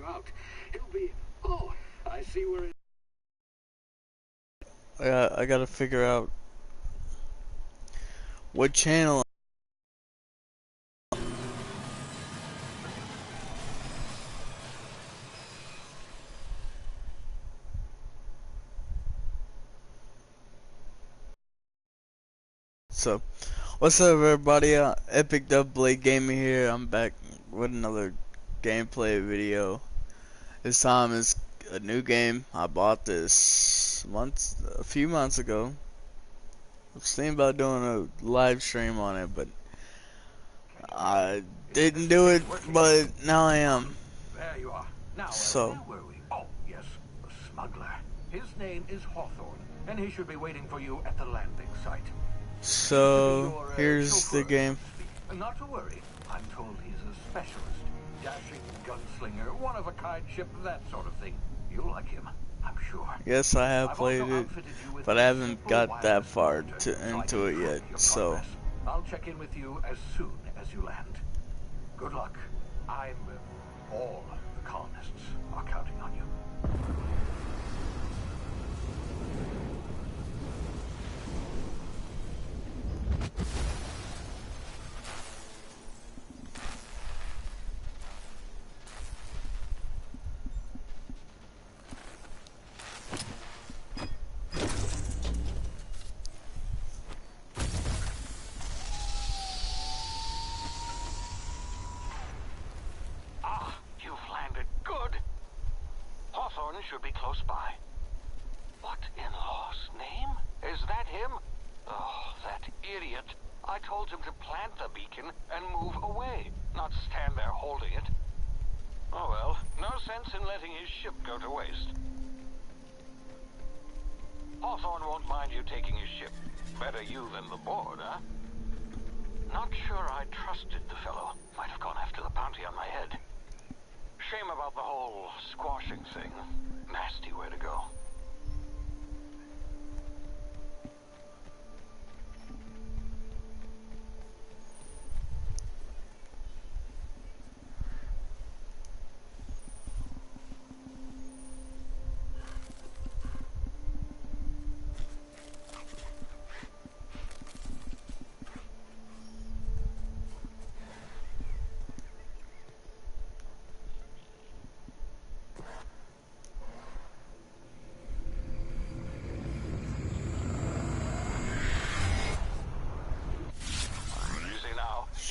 out. It'll be... Oh, I see where it... I gotta figure out what channel. So, what's up, everybody? Epic Dub Blade Gaming here. I'm back with another gameplay video. This time is a new game. I bought this a few months ago. I was thinking about doing a live stream on it, but I didn't do it. But now I am. There you are. Now, So, where were we? Oh, yes, the smuggler. His name is Hawthorne, and he should be waiting for you at the landing site. here's the game. Not to worry. I'm told he's a specialist. Dashing gunslinger, one-of-a-kind ship, that sort of thing. You'll like him, I'm sure. Yes, I have played it, but I haven't got that far into it yet, so... I'll check in with you as soon as you land. Good luck. All the colonists are counting on you. Should be close by. What in law's name? Is that him? Oh, that idiot. I told him to plant the beacon and move away, not stand there holding it. Oh well, no sense in letting his ship go to waste. Hawthorne won't mind you taking his ship. Better you than the board, huh? Not sure I trusted the fellow. Might have gone after the bounty on my head. Shame about the whole squashing thing. Nasty way to go.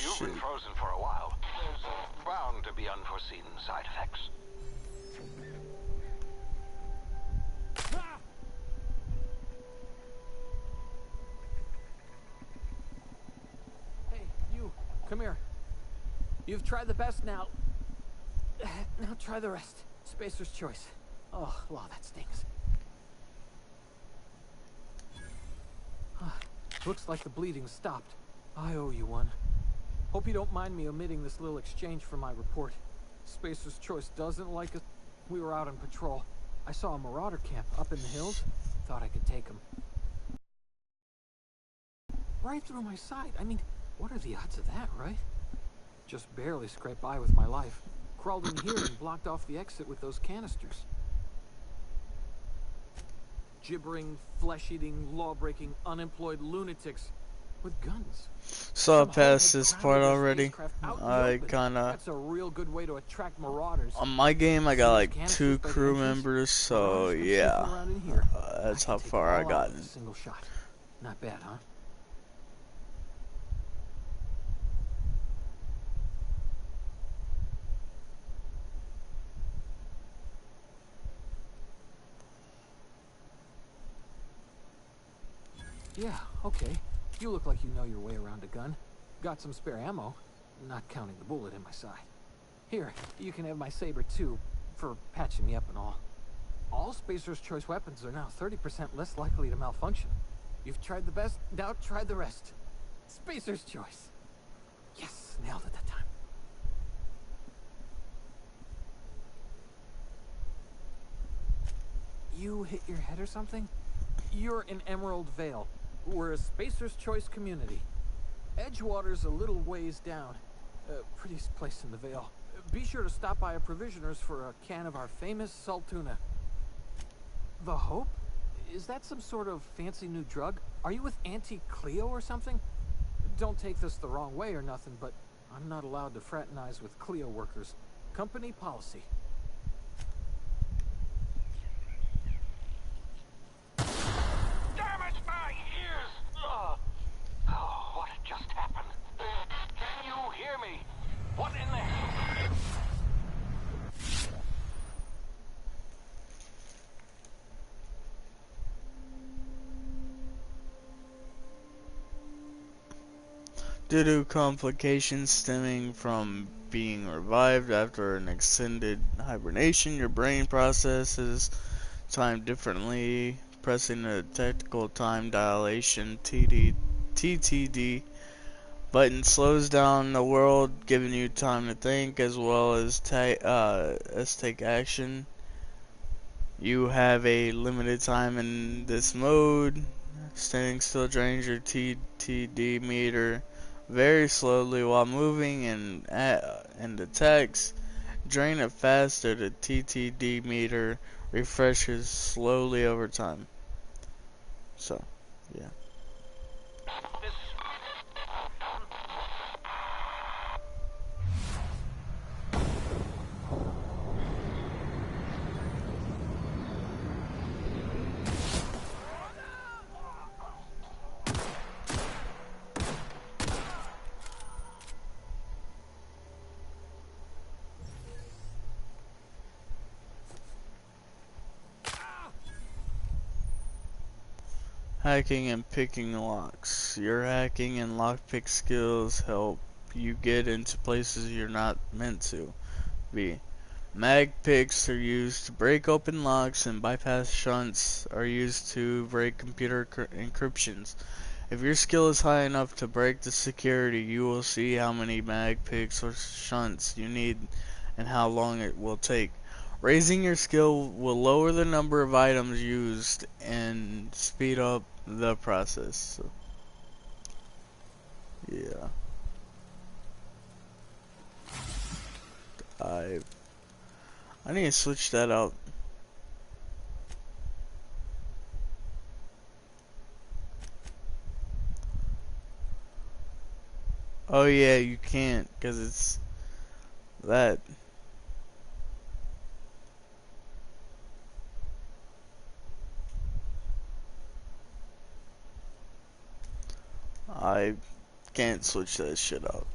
You've been frozen for a while. There's bound to be unforeseen side effects. Hey, you. Come here. You've tried the best now. Now try the rest. Spacer's choice. Oh, wow, that stings. Looks like the bleeding stopped. I owe you one. Hope you don't mind me omitting this little exchange from my report. Spacer's choice doesn't like us. We were out on patrol. I saw a marauder camp up in the hills. Thought I could take him. Right through my side. I mean, what are the odds of that, right? Just barely scraped by with my life. Crawled in here and blocked off the exit with those canisters. Gibbering, flesh-eating, law-breaking, unemployed lunatics with guns. So I passed this part already. I kinda... That's a real good way to attract marauders. On my game, I got like 2 crew members, so yeah. That's how far I got. Single shot. Not bad, huh? Yeah, okay. You look like you know your way around a gun. Got some spare ammo, not counting the bullet in my side. Here, you can have my saber too, for patching me up and all. All Spacer's Choice weapons are now 30% less likely to malfunction. You've tried the best, now try the rest. Spacer's Choice. Yes, nailed it that time. You hit your head or something? You're in Emerald Vale. We're a Spacer's Choice community. Edgewater's a little ways down. Prettiest place in the Vale. Be sure to stop by a provisioner's for a can of our famous salt tuna. The Hope? Is that some sort of fancy new drug? Are you with Auntie Cleo or something? Don't take this the wrong way or nothing, but I'm not allowed to fraternize with Cleo workers. Company policy. Damn it, my ears! Oh, what just happened? Can you hear me? What in the hell? Due to complications stemming from being revived after an extended hibernation, your brain processes time differently. Pressing the technical time dilation TTD button slows down the world, giving you time to think as well as take action. You have a limited time in this mode. Standing still drains your TTD meter very slowly while moving, and the text drain it faster. The TTD meter refreshes slowly over time. So, yeah. This... Hacking and picking locks. Your hacking and lockpick skills help you get into places you're not meant to be. Mag picks are used to break open locks, and bypass shunts are used to break computer encryptions. If your skill is high enough to break the security, you will see how many mag picks or shunts you need and how long it will take. Raising your skill will lower the number of items used and speed up the process. So, yeah. I need to switch that out. Oh yeah, you can't because it's that. I can't switch that shit out.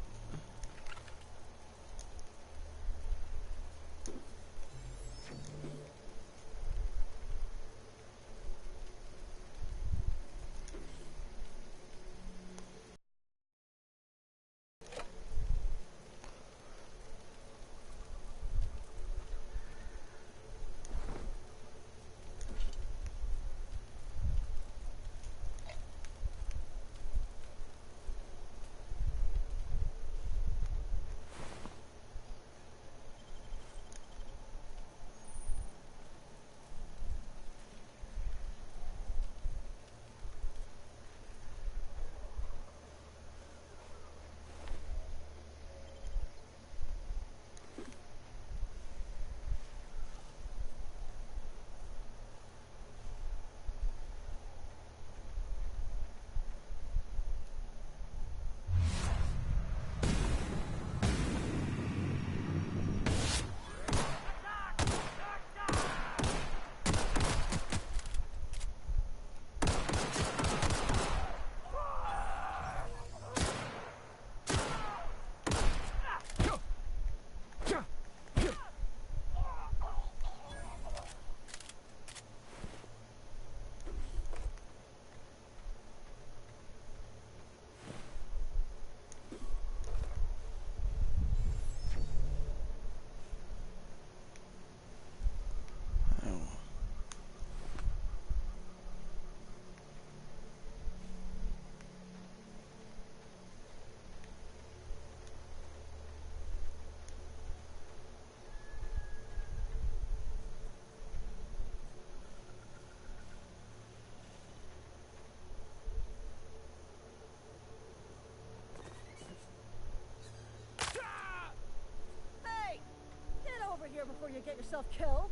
before you get yourself killed.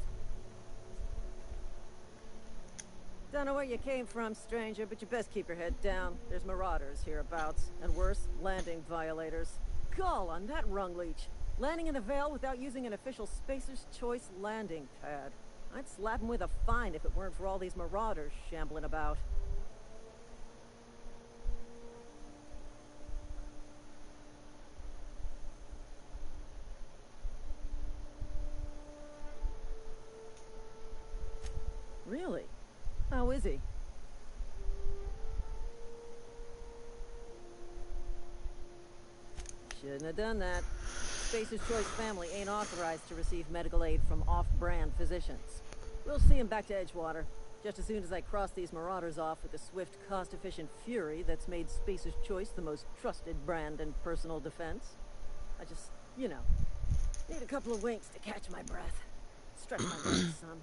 Don't know where you came from, stranger, but you best keep your head down. There's marauders hereabouts, and worse, landing violators. Call on that rung leech. Landing in the Vale without using an official Spacer's Choice landing pad. I'd slap him with a fine if it weren't for all these marauders shambling about. Really? How is he? Shouldn't have done that. Spacer's Choice family ain't authorized to receive medical aid from off-brand physicians. We'll see him back to Edgewater, just as soon as I cross these marauders off with the swift, cost-efficient fury that's made Spacer's Choice the most trusted brand in personal defense. I just, you know, need a couple of winks to catch my breath. Stretch my legs some.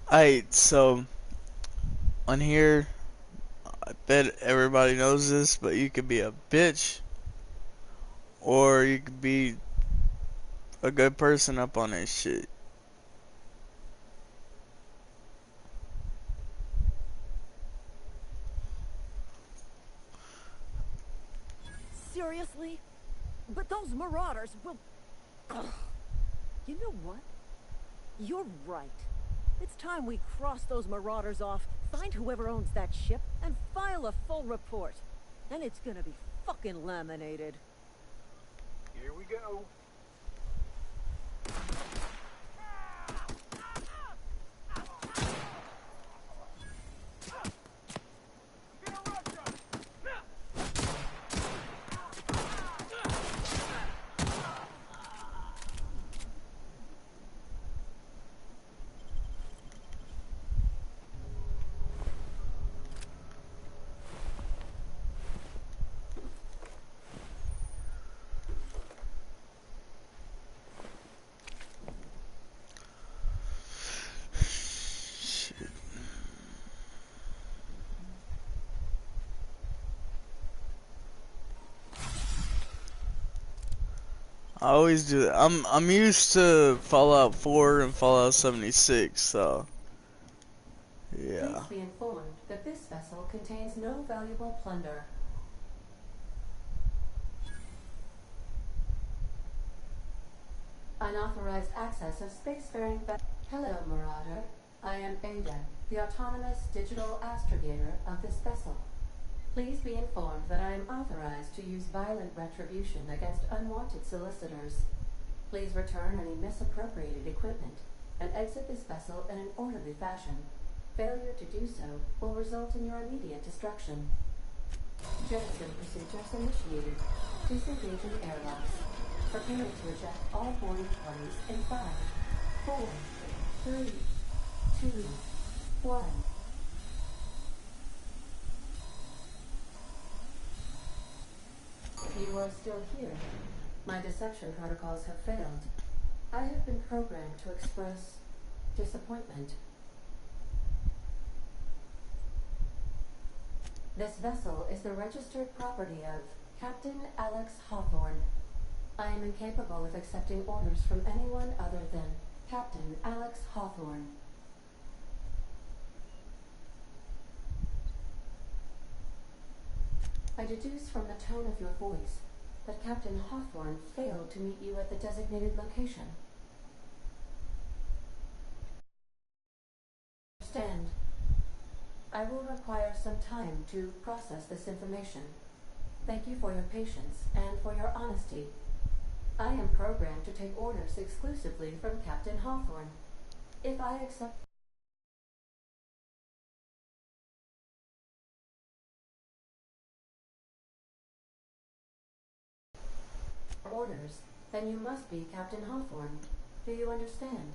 Alright, so on here, I bet everybody knows this, but you could be a bitch or you could be a good person up on this shit. Seriously? But those marauders will... Ugh. You know what? You're right. It's time we cross those marauders off, find whoever owns that ship, and file a full report. And it's gonna be fucking laminated. Here we go. Shit. I always do that. I'm used to Fallout 4 and Fallout 76, so yeah. Please be informed that this vessel contains no valuable plunder. Unauthorized access of spacefaring Hello, Marauder. I am Ada, the autonomous digital astrogator of this vessel. Please be informed that I am authorized to use violent retribution against unwanted solicitors. Please return any misappropriated equipment and exit this vessel in an orderly fashion. Failure to do so will result in your immediate destruction. Jettison procedures initiated. Disengaging airlocks. Prepare to eject all boarding parties in 5, 4, 3, 2, 1. You are still here. My deception protocols have failed. I have been programmed to express disappointment. This vessel is the registered property of Captain Alex Hawthorne. I am incapable of accepting orders from anyone other than Captain Alex Hawthorne. I deduce from the tone of your voice that Captain Hawthorne failed to meet you at the designated location. Understand. I will require some time to process this information. Thank you for your patience and for your honesty. I am programmed to take orders exclusively from Captain Hawthorne. If I accept orders, then you must be Captain Hawthorne. Do you understand?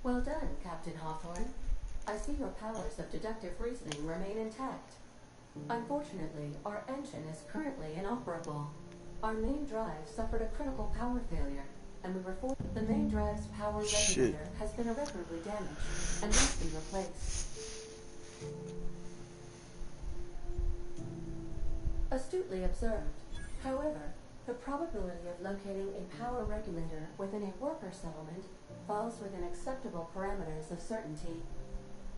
Well done, Captain Hawthorne. I see your powers of deductive reasoning remain intact. Unfortunately, our engine is currently inoperable. Our main drive suffered a critical power failure, and we were forced. The main drive's power Shit. regulator has been irreparably damaged and must be replaced. Astutely observed. However, the probability of locating a power regulator within a worker settlement falls within acceptable parameters of certainty.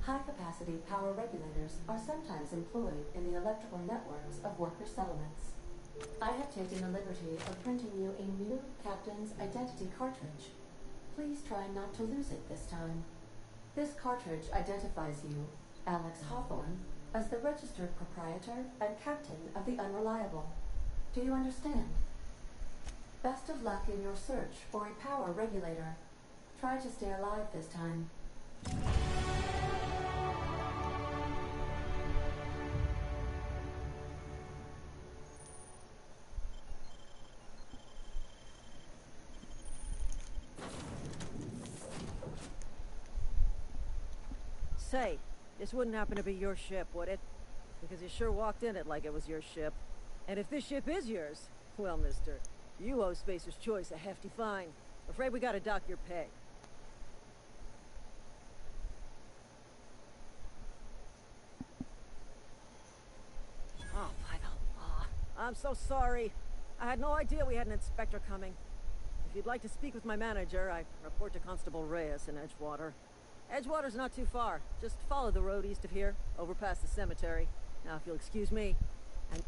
High-capacity power regulators are sometimes employed in the electrical networks of worker settlements. I have taken the liberty of printing you a new Captain's Identity cartridge. Please try not to lose it this time. This cartridge identifies you, Alex Hawthorne, as the registered proprietor and captain of the Unreliable. Do you understand? Best of luck in your search for a power regulator. Try to stay alive this time. Say, this wouldn't happen to be your ship, would it? Because you sure walked in it like it was your ship. And if this ship is yours, well, mister, you owe Spacer's Choice a hefty fine. Afraid we gotta dock your pay. Oh, by the law. I'm so sorry. I had no idea we had an inspector coming. If you'd like to speak with my manager, I report to Constable Reyes in Edgewater. Edgewater's not too far. Just follow the road east of here, over past the cemetery. Now, if you'll excuse me, and...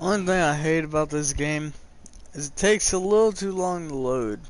Only thing I hate about this game is it takes a little too long to load.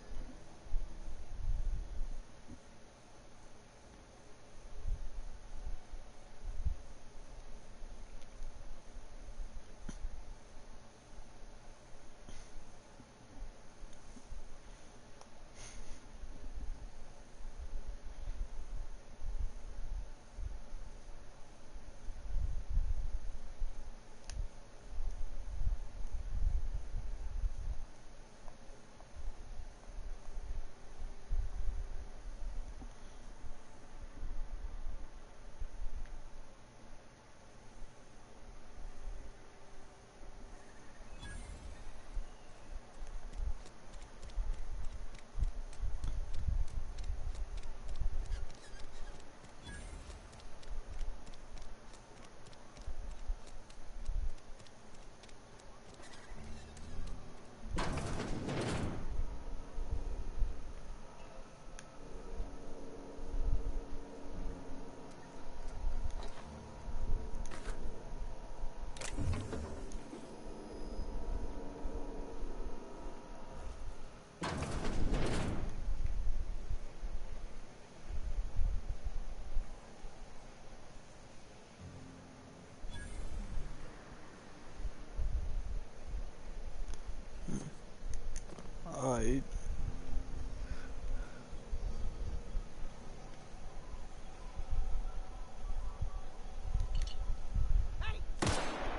hide.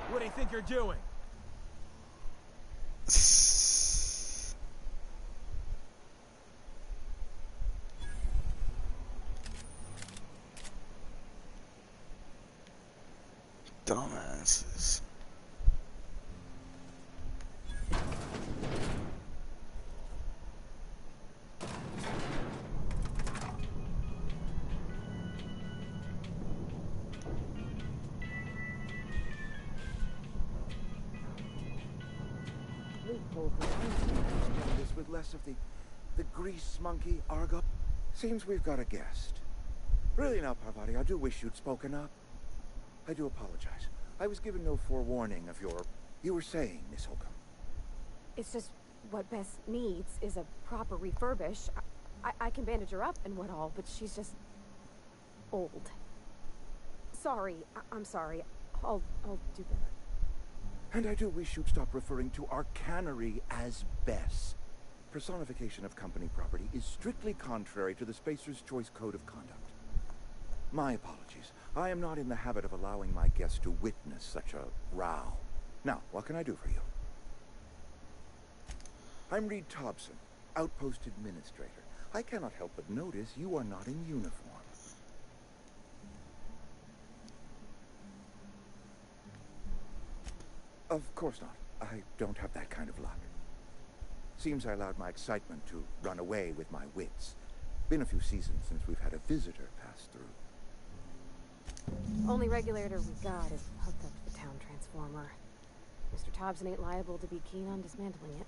What do you think you're doing? Dumbasses. This with less of the grease monkey Argo. Seems we've got a guest. Really now, Parvati, I do wish you'd spoken up. I do apologize. I was given no forewarning of your... You were saying, Miss Holcomb. It's just what Bess needs is a proper refurbish. I can bandage her up and what all, but she's just old. Sorry, I'm sorry. I'll do better. And I do wish you'd stop referring to our cannery as Bess. Personification of company property is strictly contrary to the Spacer's Choice Code of Conduct. My apologies. I am not in the habit of allowing my guests to witness such a row. Now, what can I do for you? I'm Reed Thompson, Outpost Administrator. I cannot help but notice you are not in uniform. Of course not. I don't have that kind of luck. Seems I allowed my excitement to run away with my wits. Been a few seasons since we've had a visitor pass through. Only regulator we got is hooked up to the town transformer. Mr. Thompson ain't liable to be keen on dismantling it.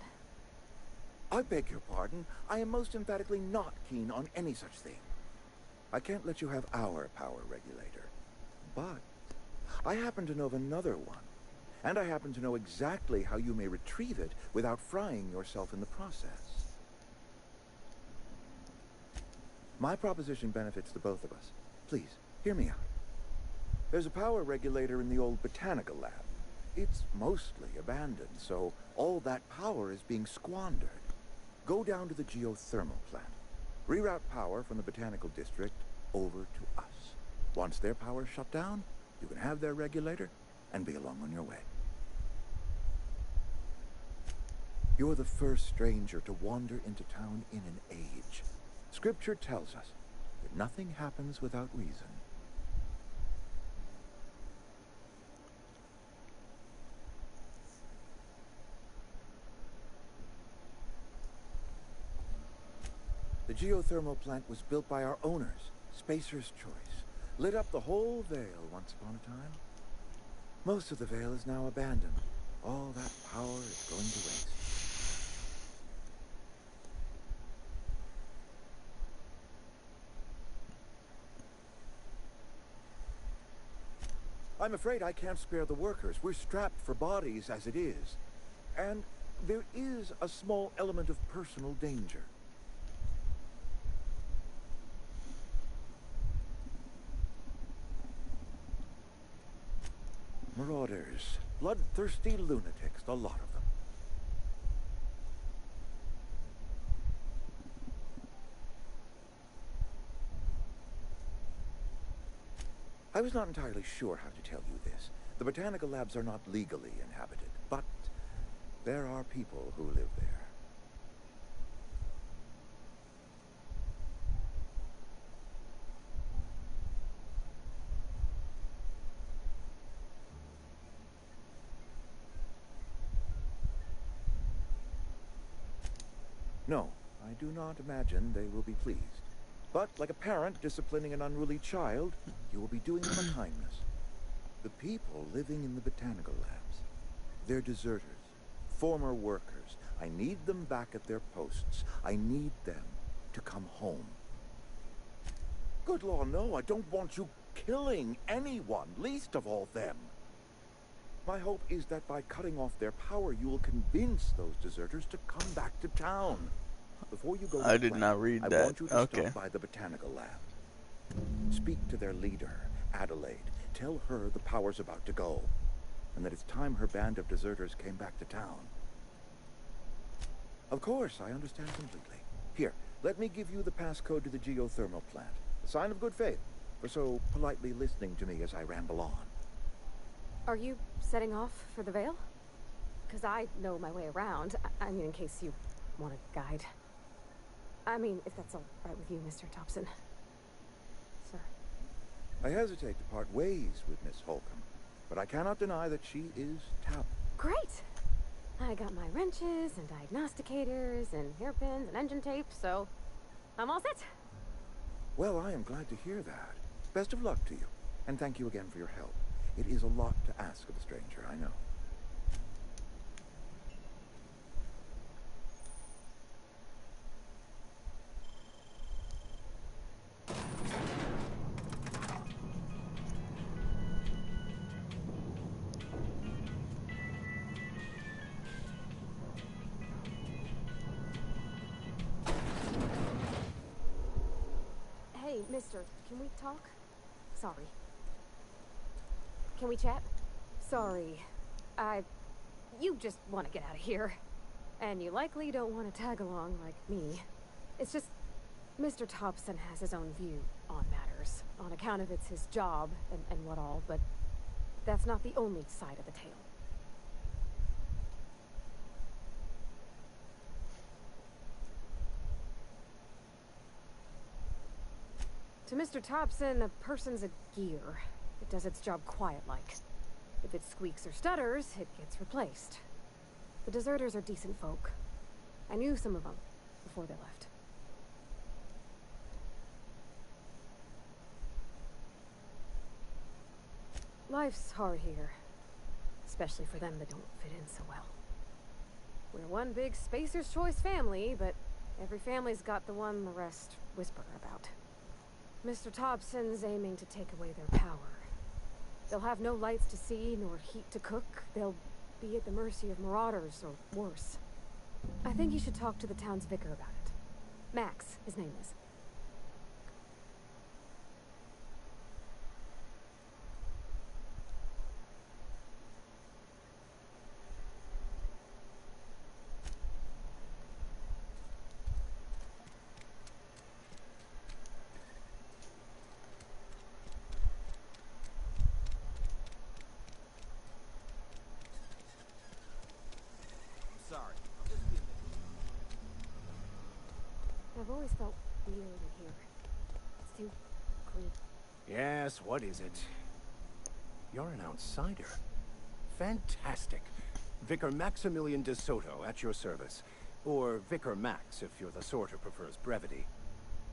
I beg your pardon. I am most emphatically not keen on any such thing. I can't let you have our power regulator. But I happen to know of another one. And I happen to know exactly how you may retrieve it without frying yourself in the process. My proposition benefits the both of us. Please, hear me out. There's a power regulator in the old botanical lab. It's mostly abandoned, so all that power is being squandered. Go down to the geothermal plant. Reroute power from the botanical district over to us. Once their power's shut down, you can have their regulator and be along on your way. You're the first stranger to wander into town in an age. Scripture tells us that nothing happens without reason. The geothermal plant was built by our owners, Spacer's Choice. Lit up the whole Vale once upon a time. Most of the Vale is now abandoned. All that power is going to waste. I'm afraid I can't spare the workers. We're strapped for bodies as it is. And there is a small element of personal danger. Marauders. Bloodthirsty lunatics, a lot of them. I was not entirely sure how to tell you this. The botanical labs are not legally inhabited, but there are people who live there. No, I do not imagine they will be pleased. But like a parent disciplining an unruly child, you will be doing them a kindness. The people living in the botanical labs, they're deserters, former workers. I need them back at their posts. I need them to come home. Good law, no, I don't want you killing anyone, least of all them. My hope is that by cutting off their power, you will convince those deserters to come back to town. Before you go to I the did plant, not read I that. want you to Okay. stop by the botanical lab. Speak to their leader, Adelaide. Tell her the power's about to go, and that it's time her band of deserters came back to town. Of course, I understand completely. Here, let me give you the passcode to the geothermal plant. A sign of good faith for so politely listening to me as I ramble on. Are you setting off for the Vale? Because I know my way around. I mean, in case you want a guide. I mean, if that's all right with you, Mr. Thompson. Sir. I hesitate to part ways with Miss Holcomb, but I cannot deny that she is talented. Great! I got my wrenches and diagnosticators and hairpins and engine tape, so I'm all set. Well, I am glad to hear that. Best of luck to you, and thank you again for your help. It is a lot to ask of a stranger, I know. Hey, mister, can we talk? Sorry. Can we chat? Sorry. You just want to get out of here. And you likely don't want to tag along like me. It's just, Mr. Thompson has his own view on matters. On account of it's his job and what all, but that's not the only side of the tale. To Mr. Thompson, a person's a gear. It does its job quiet-like. If it squeaks or stutters, it gets replaced. The deserters are decent folk. I knew some of them before they left. Life's hard here. Especially for them that don't fit in so well. We're one big Spacer's Choice family, but every family's got the one the rest whisper about. Mr. Thompson's aiming to take away their power. They'll have no lights to see, nor heat to cook. They'll be at the mercy of marauders, or worse. I think you should talk to the town's vicar about it. Max, his name is. I've always felt weird in here. It's too clean. Yes, what is it? You're an outsider. Fantastic. Vicar Maximilian de Soto at your service. Or Vicar Max, if you're the sort who prefers brevity.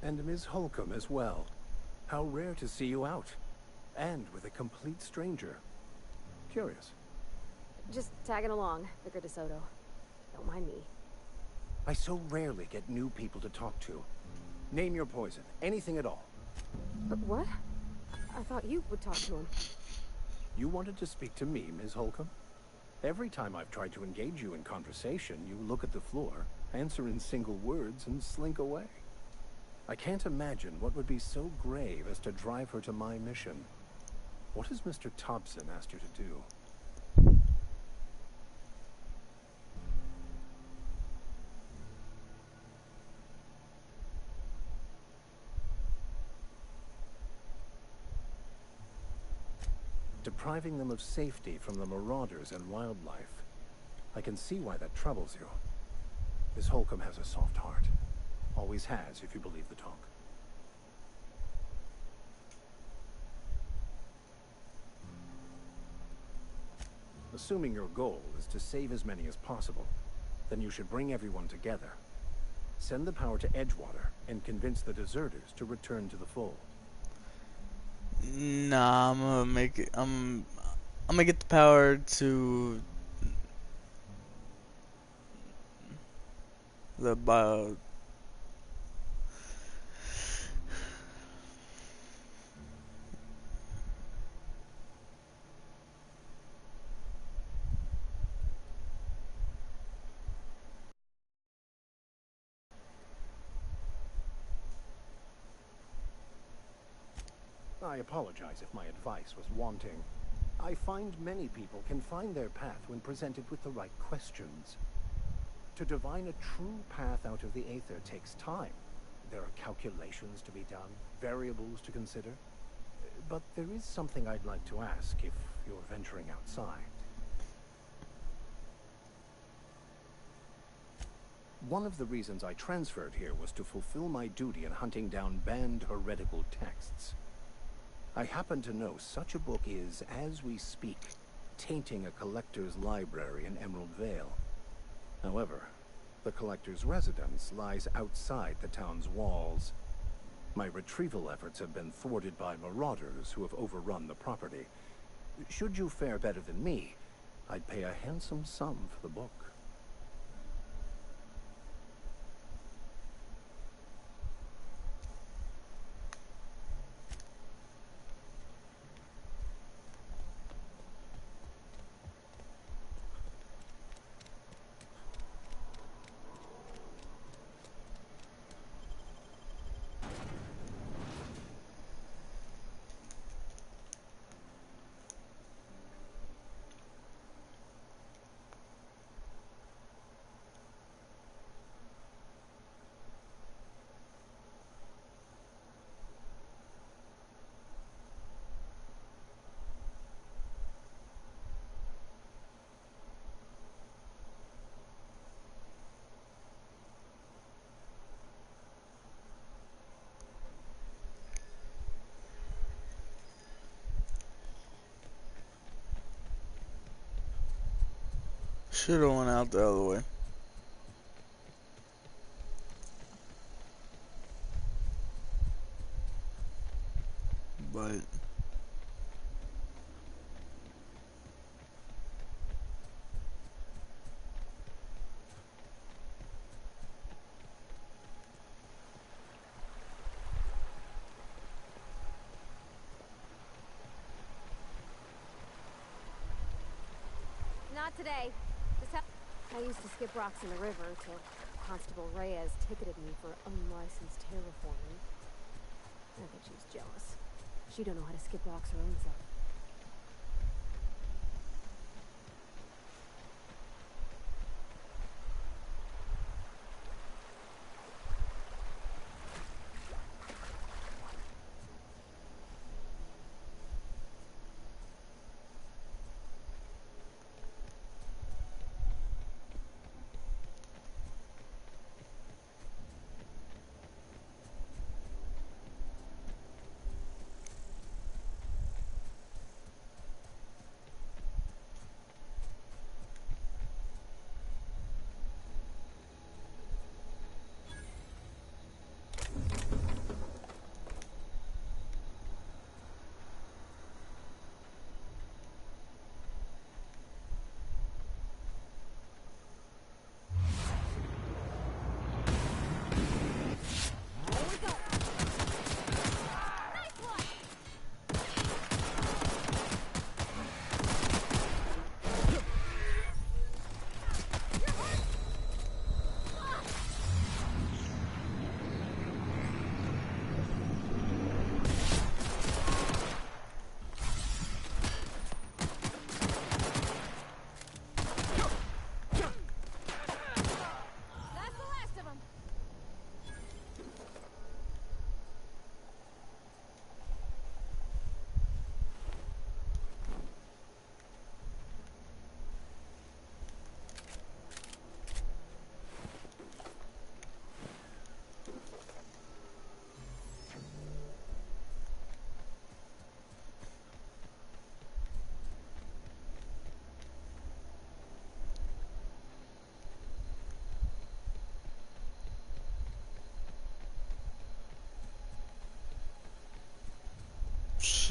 And Ms. Holcomb as well. How rare to see you out. And with a complete stranger. Curious. Just tagging along, Vicar de Soto. Don't mind me. I so rarely get new people to talk to. Name your poison. Anything at all. But what? I thought you would talk to him. You wanted to speak to me, Ms. Holcomb? Every time I've tried to engage you in conversation, you look at the floor, answer in single words, and slink away. I can't imagine what would be so grave as to drive her to my mission. What has Mr. Thompson asked you to do? Depriving them of safety from the marauders and wildlife. I can see why that troubles you. Miss Holcomb has a soft heart. Always has, if you believe the talk. Assuming your goal is to save as many as possible, then you should bring everyone together. Send the power to Edgewater and convince the deserters to return to the fold. Nah, I'm gonna make it. I'm gonna get the power to the bio. I apologize if my advice was wanting. I find many people can find their path when presented with the right questions. To divine a true path out of the Aether takes time. There are calculations to be done, variables to consider. But there is something I'd like to ask if you're venturing outside. One of the reasons I transferred here was to fulfill my duty in hunting down banned heretical texts. I happen to know such a book is, as we speak, tainting a collector's library in Emerald Vale. However, the collector's residence lies outside the town's walls. My retrieval efforts have been thwarted by marauders who have overrun the property. Should you fare better than me, I'd pay a handsome sum for the book. Should've went out the other way. But Not today. I used to skip rocks in the river till Constable Reyes ticketed me for unlicensed terraforming. I think she's jealous. She don't know how to skip rocks her own self.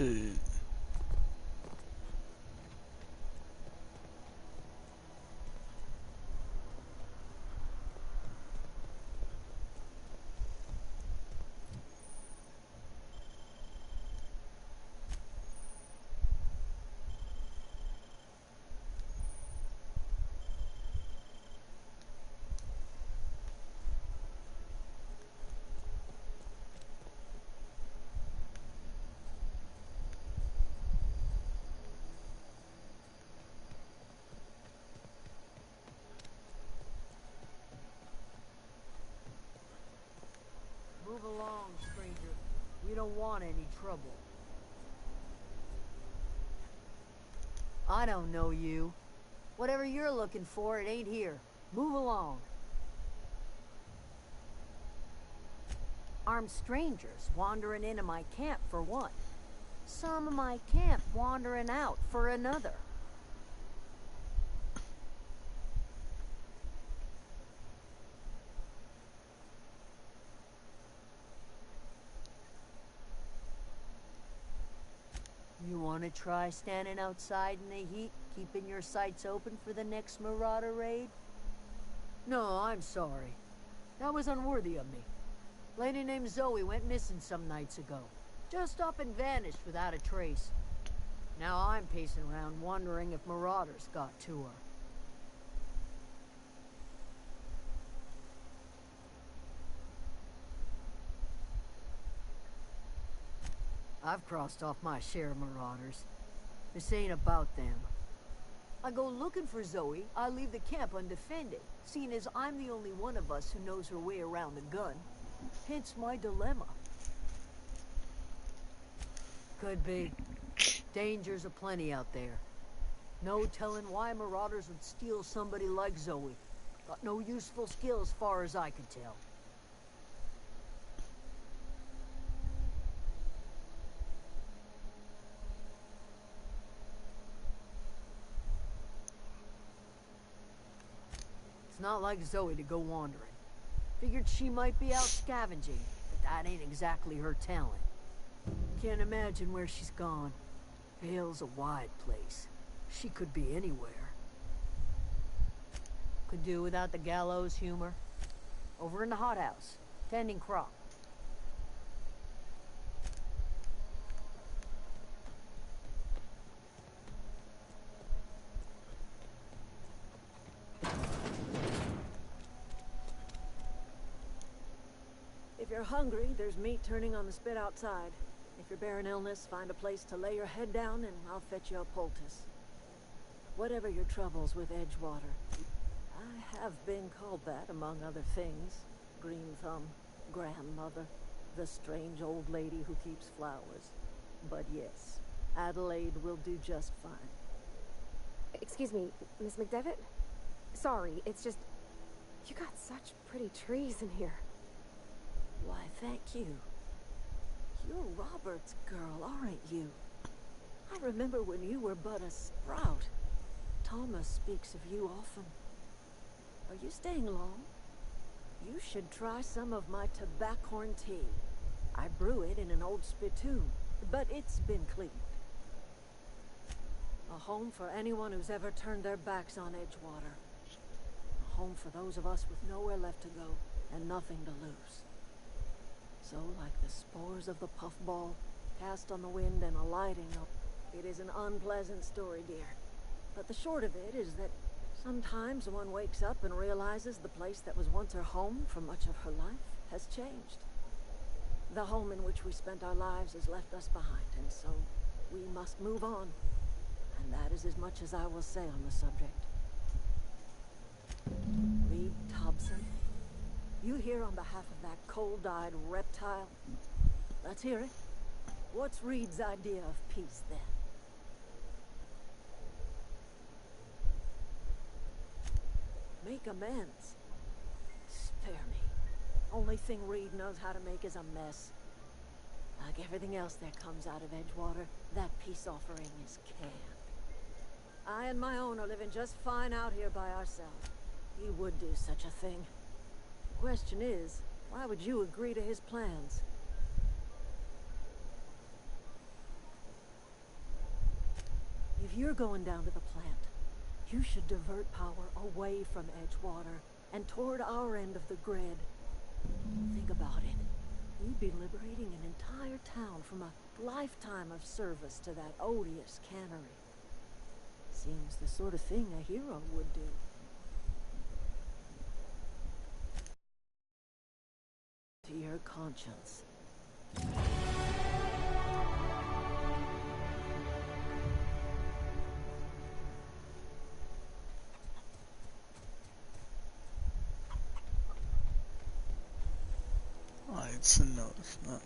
shit. want any trouble. I don't know you. Whatever you're looking for, it ain't here. Move along. Armed strangers wandering into my camp for one. Some of my camp wandering out for another. You want to try standing outside in the heat, keeping your sights open for the next Marauder raid? No, I'm sorry. That was unworthy of me. Lady named Zoe went missing some nights ago. Just up and vanished without a trace. Now I'm pacing around wondering if Marauders got to her. I've crossed off my share of Marauders. This ain't about them. I go looking for Zoe, I leave the camp undefended, seeing as I'm the only one of us who knows her way around the gun. Hence my dilemma. Could be. Dangers aplenty out there. No telling why Marauders would steal somebody like Zoe. Got no useful skill as far as I could tell. It's not like Zoe to go wandering. Figured she might be out scavenging, but that ain't exactly her talent. Can't imagine where she's gone. Vale's a wide place. She could be anywhere. Could do without the gallows humor. Over in the hothouse, tending crop. If you're hungry, there's meat turning on the spit outside. If you're bearing illness, find a place to lay your head down and I'll fetch you a poultice. Whatever your troubles with Edgewater, I have been called that among other things. Green Thumb, grandmother, the strange old lady who keeps flowers. But yes, Adelaide will do just fine. Excuse me, Miss McDevitt? Sorry, it's just... You got such pretty trees in here. Why, thank you. You're Robert's girl, aren't you? I remember when you were but a sprout. Thomas speaks of you often. Are you staying long? You should try some of my tobaccorn tea. I brew it in an old spittoon, but it's been cleaned. A home for anyone who's ever turned their backs on Edgewater. A home for those of us with nowhere left to go and nothing to lose. So, like the spores of the puffball, cast on the wind and alighting, it is an unpleasant story, dear. But the short of it is that sometimes one wakes up and realizes the place that was once her home for much of her life has changed. The home in which we spent our lives has left us behind, and so we must move on. And that is as much as I will say on the subject. Reed Thompson? You here on behalf of that cold-eyed reptile? Let's hear it. What's Reed's idea of peace, then? Make amends. Spare me. Only thing Reed knows how to make is a mess. Like everything else that comes out of Edgewater, that peace offering is canned. I and my own are living just fine out here by ourselves. He would do such a thing. The question is, why would you agree to his plans? If you're going down to the plant, you should divert power away from Edgewater and toward our end of the grid. Think about it. You'd be liberating an entire town from a lifetime of service to that odious cannery. Seems the sort of thing a hero would do. To your conscience. Alright, so no, it's not.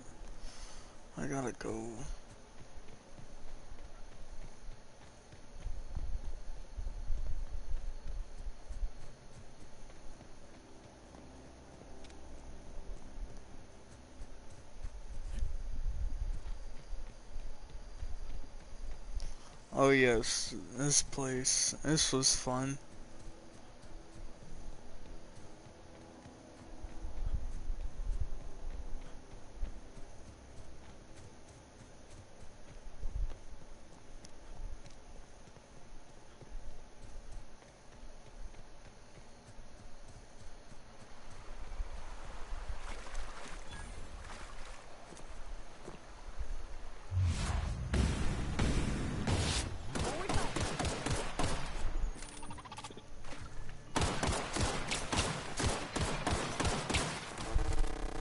I gotta go. Oh yes, this place. This was fun.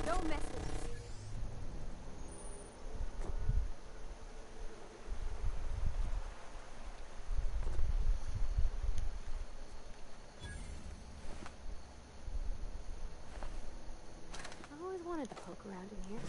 Don't mess with us. I've always wanted to poke around in here.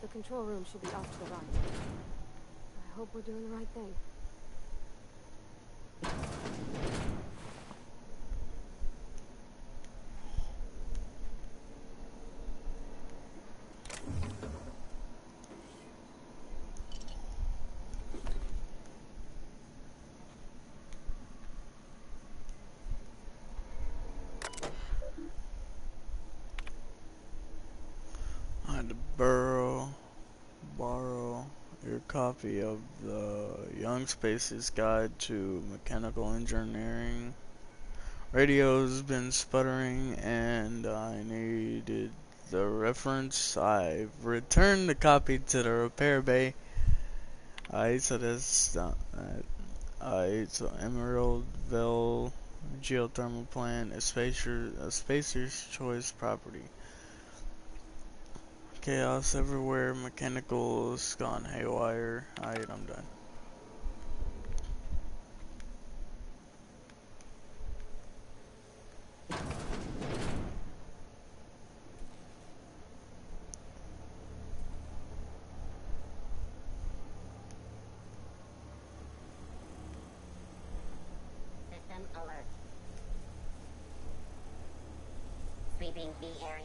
The control room should be off to the right. I hope we're doing the right thing. I had to borrow your copy of the Young Spaces Guide to Mechanical Engineering. Radio's been sputtering and I needed the reference. I've returned the copy to the repair bay. So this it's Emeraldville geothermal plant, a spacer's choice property. Chaos everywhere, mechanicals gone haywire. Alright, I'm done. System alert. Sweeping B area.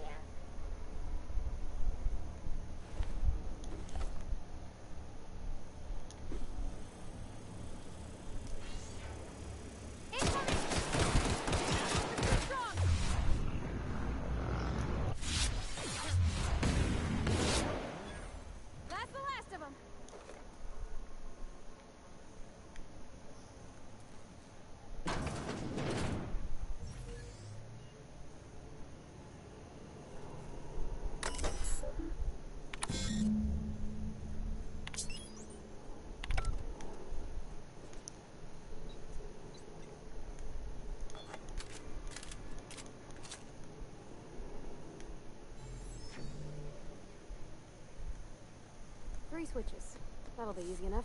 switches. That'll be easy enough.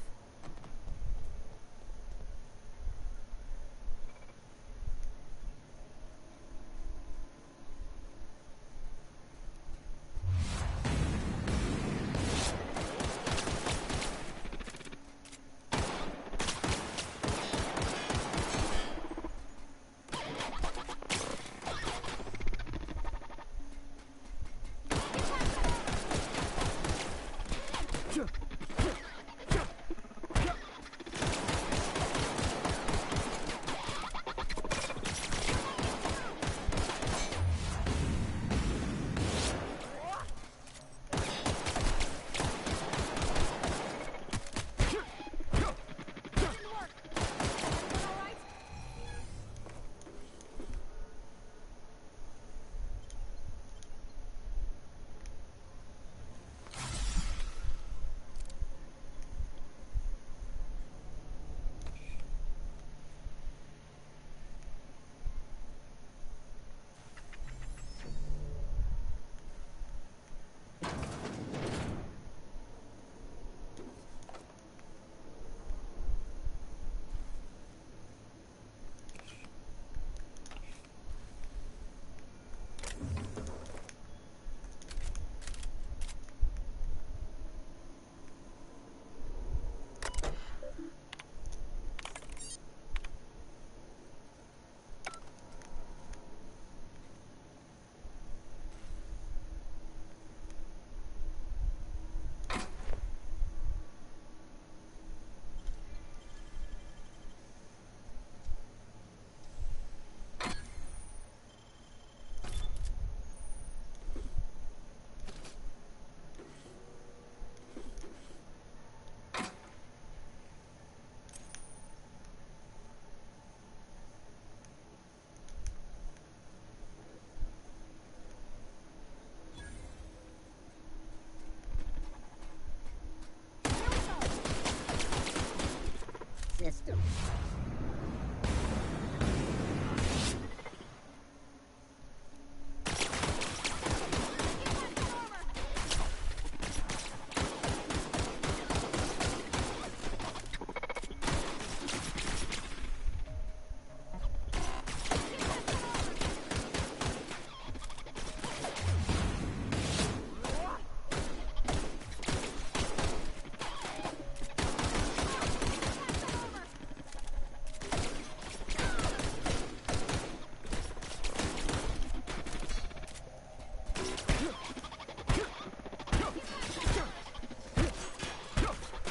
System.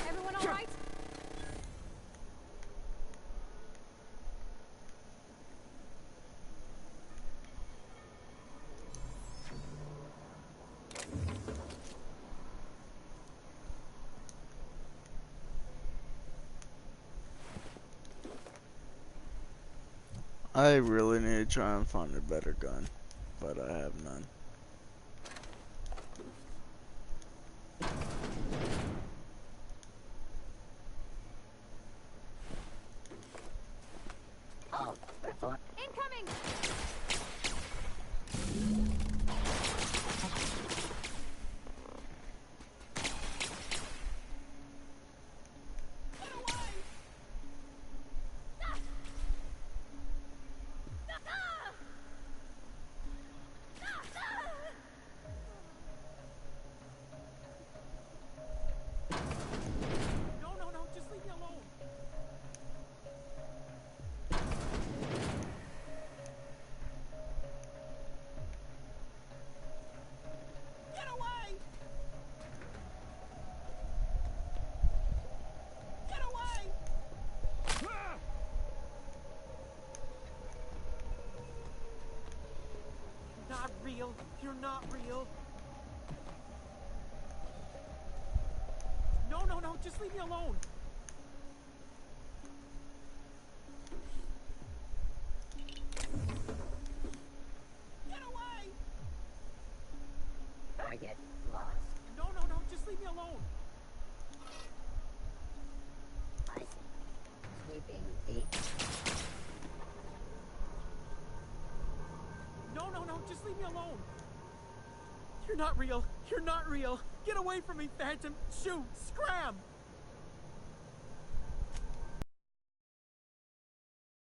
Everyone all right? I really need to try and find a better gun, but I have none. Oh, report. Incoming! No, just leave me alone. Get away! Get away! Not real. You're not real. No, just leave me alone. Get away! Target lost. No, just leave me alone. I see. Sweeping the... No, just leave me alone. You're not real. You're not real. Get away from me, Phantom! Shoot! Scram!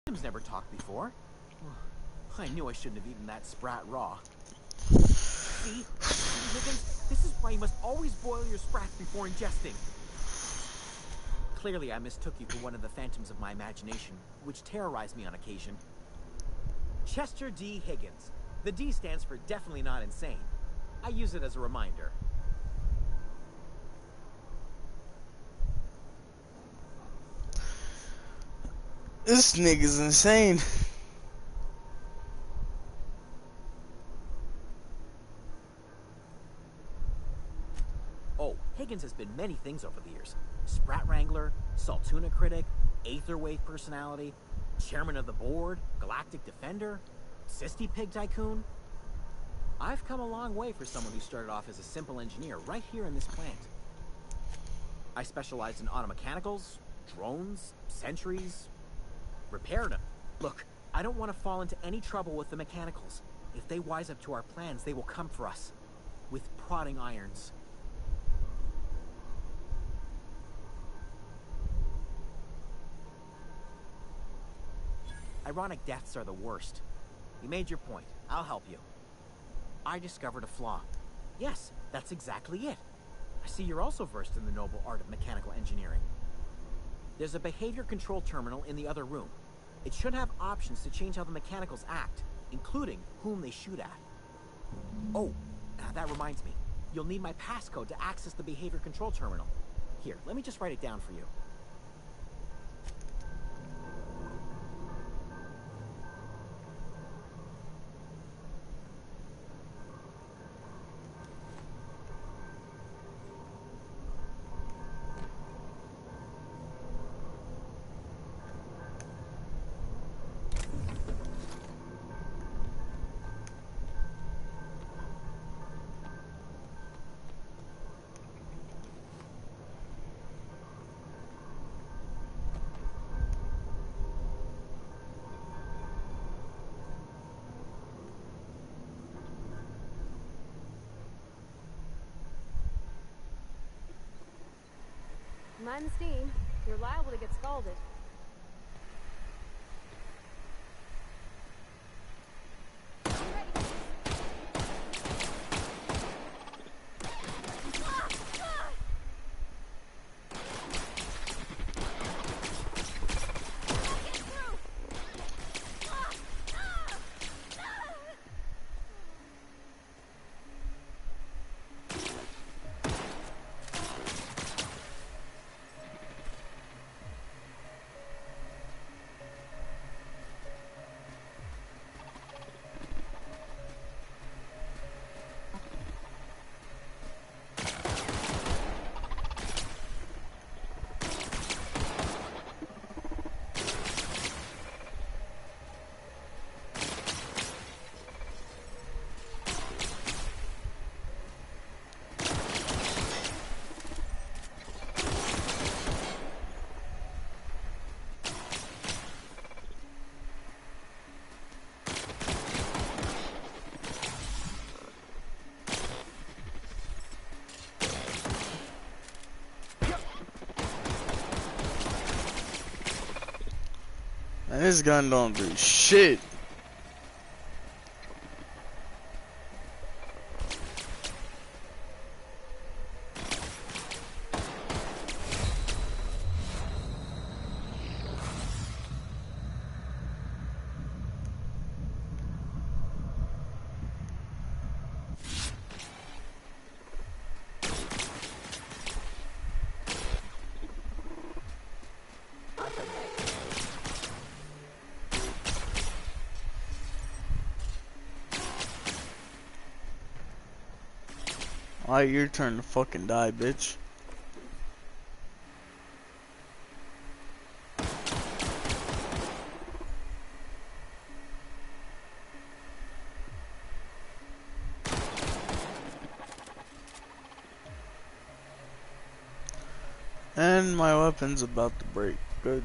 Phantoms never talked before. I knew I shouldn't have eaten that sprat raw. See? Higgins, this is why you must always boil your sprats before ingesting. Clearly, I mistook you for one of the phantoms of my imagination, which terrorized me on occasion. Chester D. Higgins. The D stands for definitely not insane. I use it as a reminder. This nigga's insane. Oh, Higgins has been many things over the years. Sprat Wrangler, Saltuna Critic, Aetherwave Personality, Chairman of the Board, Galactic Defender, Sisty Pig Tycoon. I've come a long way for someone who started off as a simple engineer right here in this plant. I specialized in automechanicals, drones, sentries, repaired them. Look, I don't want to fall into any trouble with the mechanicals. If they wise up to our plans, they will come for us. With prodding irons. Ironic deaths are the worst. You made your point. I'll help you. I discovered a flaw. Yes, that's exactly it. I see you're also versed in the noble art of mechanical engineering. There's a behavior control terminal in the other room. It should have options to change how the mechanicals act, including whom they shoot at. Oh, that reminds me. You'll need my passcode to access the behavior control terminal. Here, let me just write it down for you. Mind the steam. You're liable to get scalded. Man, this gun don't do shit. Alright, your turn to fucking die, bitch. And my weapon's about to break. Good.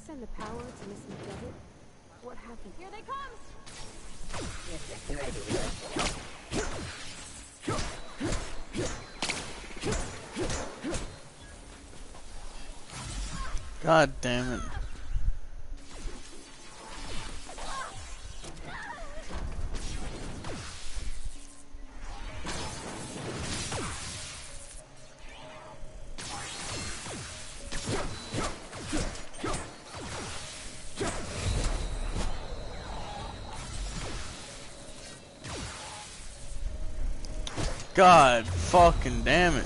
send the power to Miss McDevitt? What happened? Here they come! God damn it. God fucking damn it.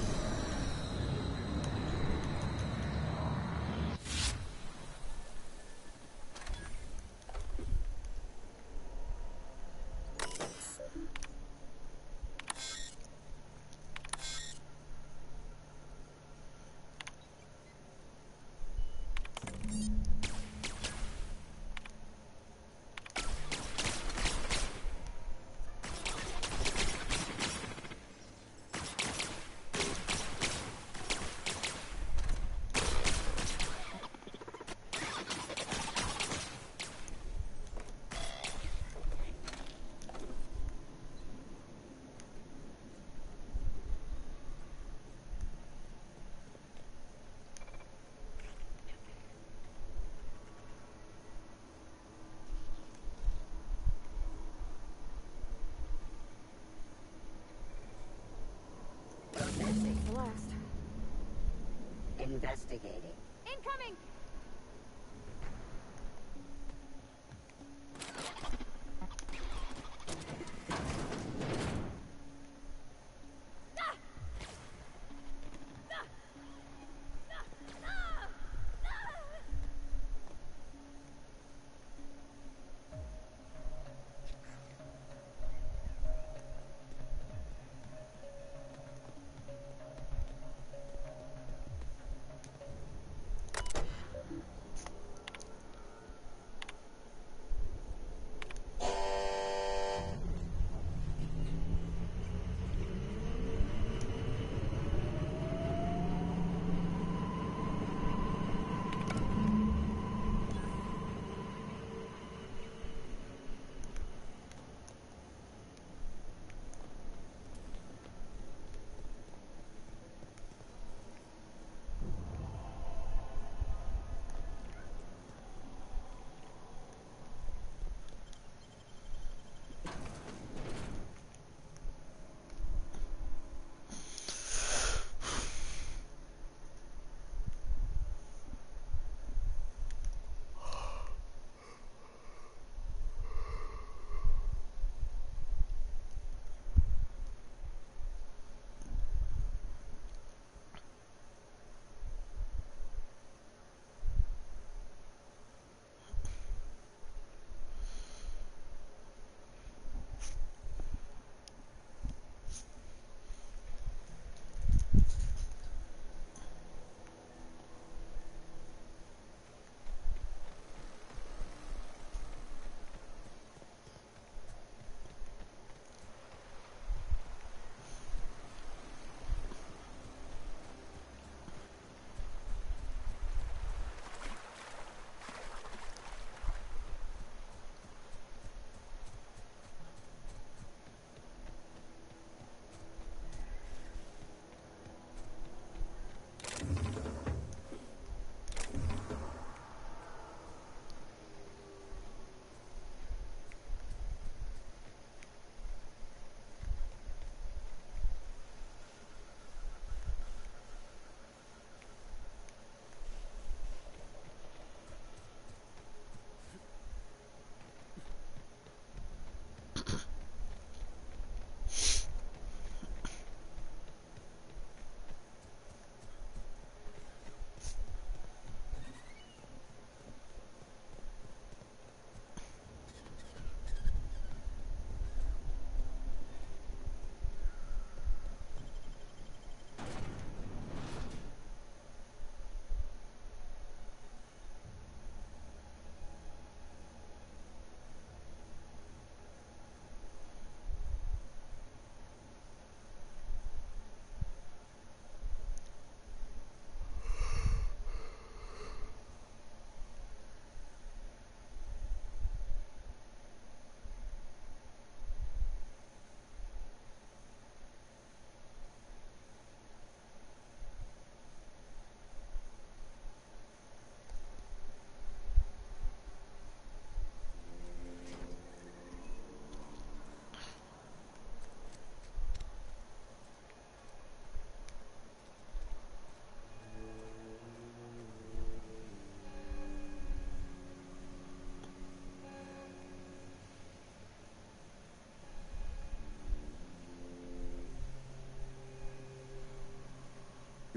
Celeste. Investigating. Incoming!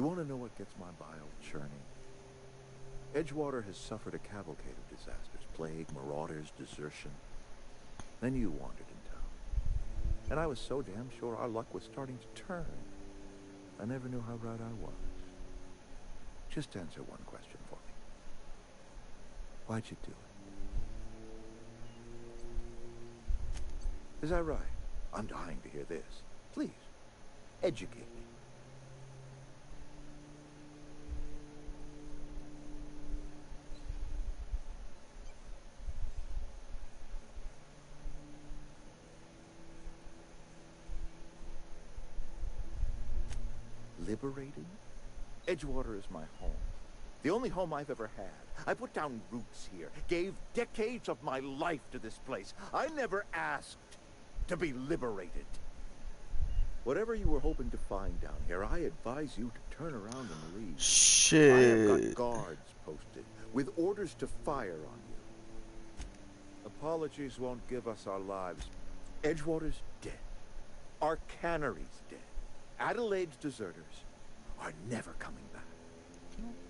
You want to know what gets my bile churning? Edgewater has suffered a cavalcade of disasters. Plague, marauders, desertion. Then you wandered in town. And I was so damn sure our luck was starting to turn. I never knew how right I was. Just answer one question for me. Why'd you do it? Is that right? I'm dying to hear this. Please, educate me. Liberated? Edgewater is my home. The only home I've ever had. I put down roots here, gave decades of my life to this place. I never asked to be liberated. Whatever you were hoping to find down here, I advise you to turn around and leave. Shit. I have got guards posted with orders to fire on you. Apologies won't give us our lives. Edgewater's dead. Our cannery's dead. Adelaide's deserters are never coming back.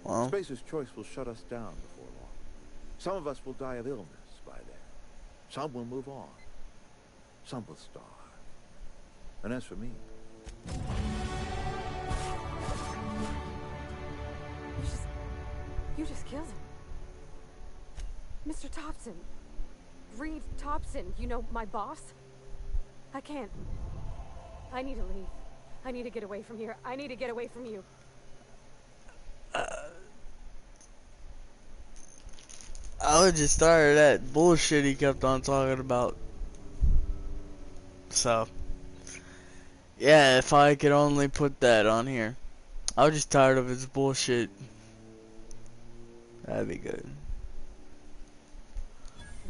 Well, Spacer's Choice will shut us down before long. Some of us will die of illness by then. Some will move on. Some will starve. And as for me... You just killed him. Mr. Thompson. Reed Thompson, you know, my boss. I can't. I need to leave. I need to get away from here. I need to get away from you. I was just tired of that bullshit he kept on talking about. So, yeah, if I could only put that on here. I was just tired of his bullshit. That'd be good.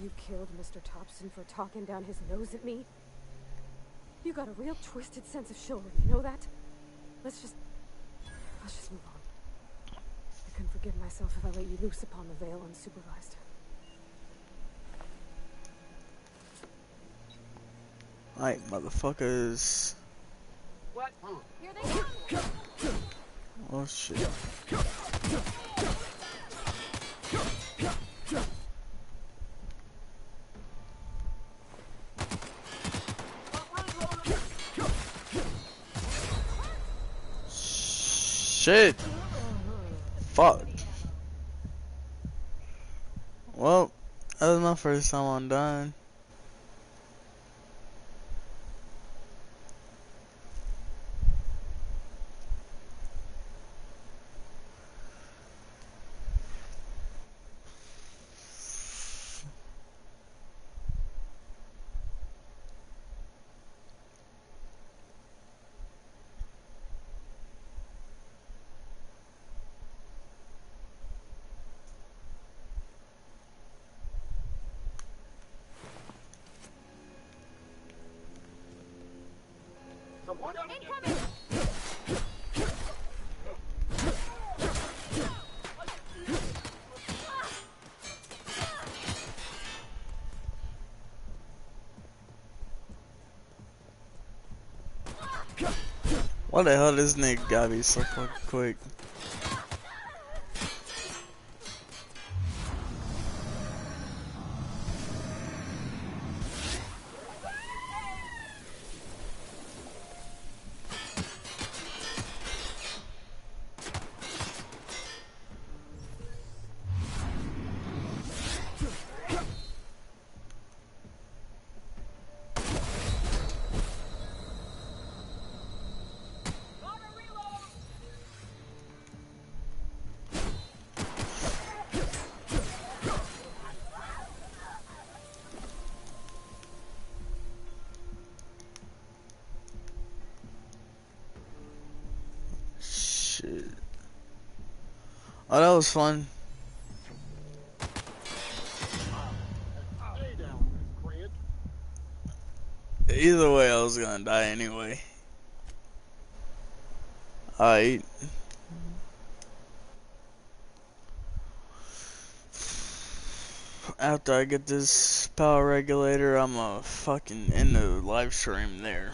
You killed Mr. Thompson for talking down his nose at me? You got a real twisted sense of chivalry, you know that? Let's just move on. I couldn't forgive myself if I let you loose upon the Vale unsupervised. Alright, motherfuckers. What? Here they come! Oh shit. Shit. Fuck. Well, that was my first time on dying. Why the hell this nigga gotta be so fucking quick? Shit. Oh, that was fun. Either way, I was gonna die anyway. Alright. After I get this power regulator, I'm gonna fucking end the live stream there.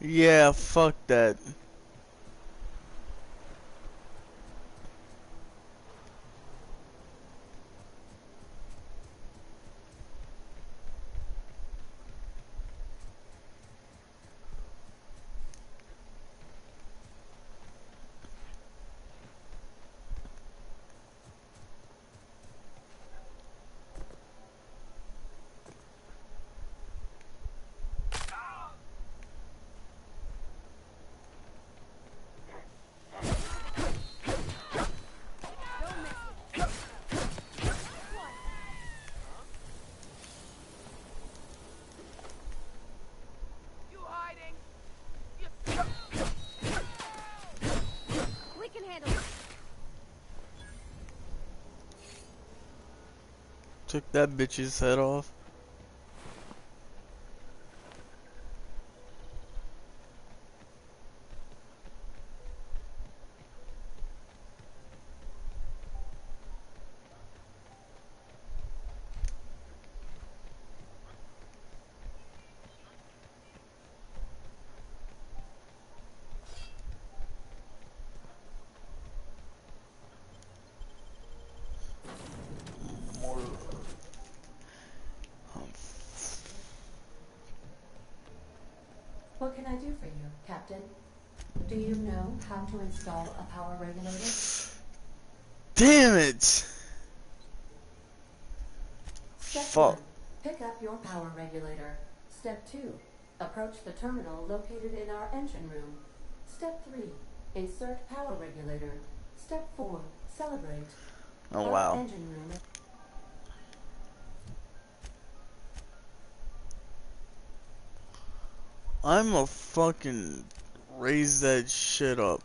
Yeah, fuck that. We can handle it. Took that bitch's head off. More. What can I do for you, Captain? Do you know how to install a power regulator? Damn it! Step Fuck. 1. Pick up your power regulator. Step 2. Approach the terminal located in our engine room. Step 3. Insert power regulator. Step 4. Celebrate. Oh Our wow. engine room. I'ma fucking raise that shit up.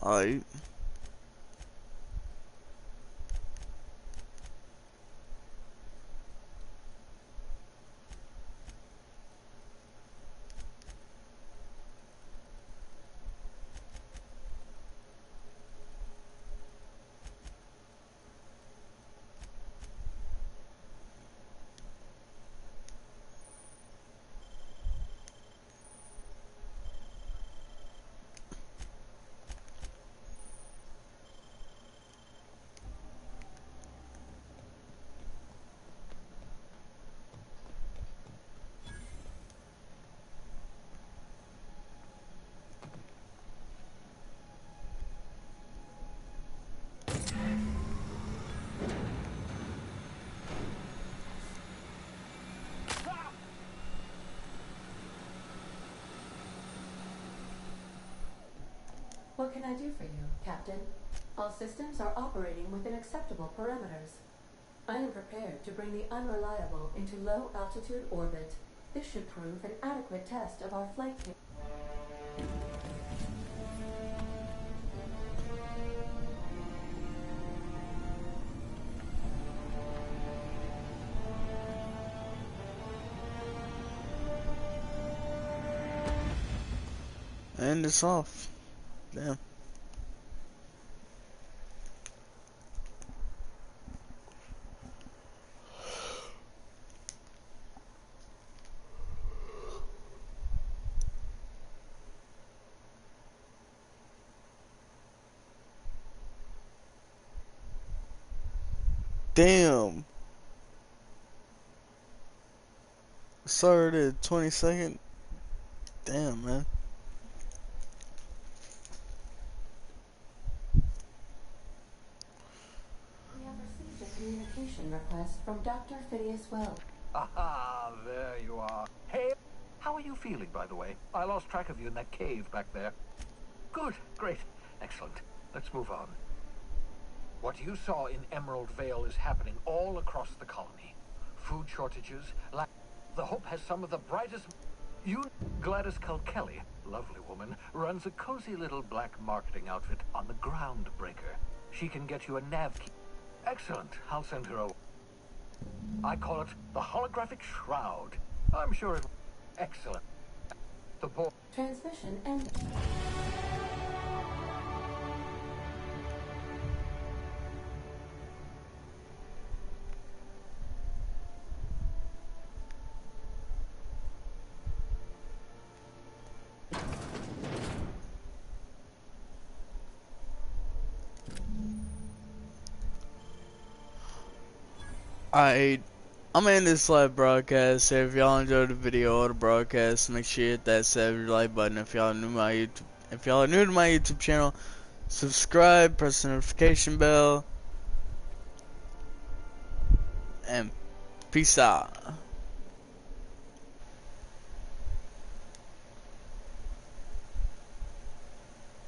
Alright. What can I do for you, Captain? All systems are operating within acceptable parameters. I am prepared to bring the unreliable into low-altitude orbit. This should prove an adequate test of our flight capability. And it's off. Damn. Damn. Started 22nd. Damn, man. We have received a communication request from Dr. Phineas Wells. Aha, there you are. Hey, how are you feeling, by the way? I lost track of you in that cave back there. Good, great, excellent. Let's move on. What you saw in Emerald Vale is happening all across the colony. Food shortages, the Hope has some of the brightest... Gladys Kilkelly, lovely woman, runs a cozy little black marketing outfit on the Groundbreaker. She can get you a nav key. Excellent, I'll send her over. I call it the holographic shroud. I'm sure it... Excellent. The boy... Transmission and... I'm gonna end this live broadcast. So if y'all enjoyed the video or the broadcast, make sure you hit that like button. If y'all are new to my YouTube channel, subscribe, press the notification bell, and peace out.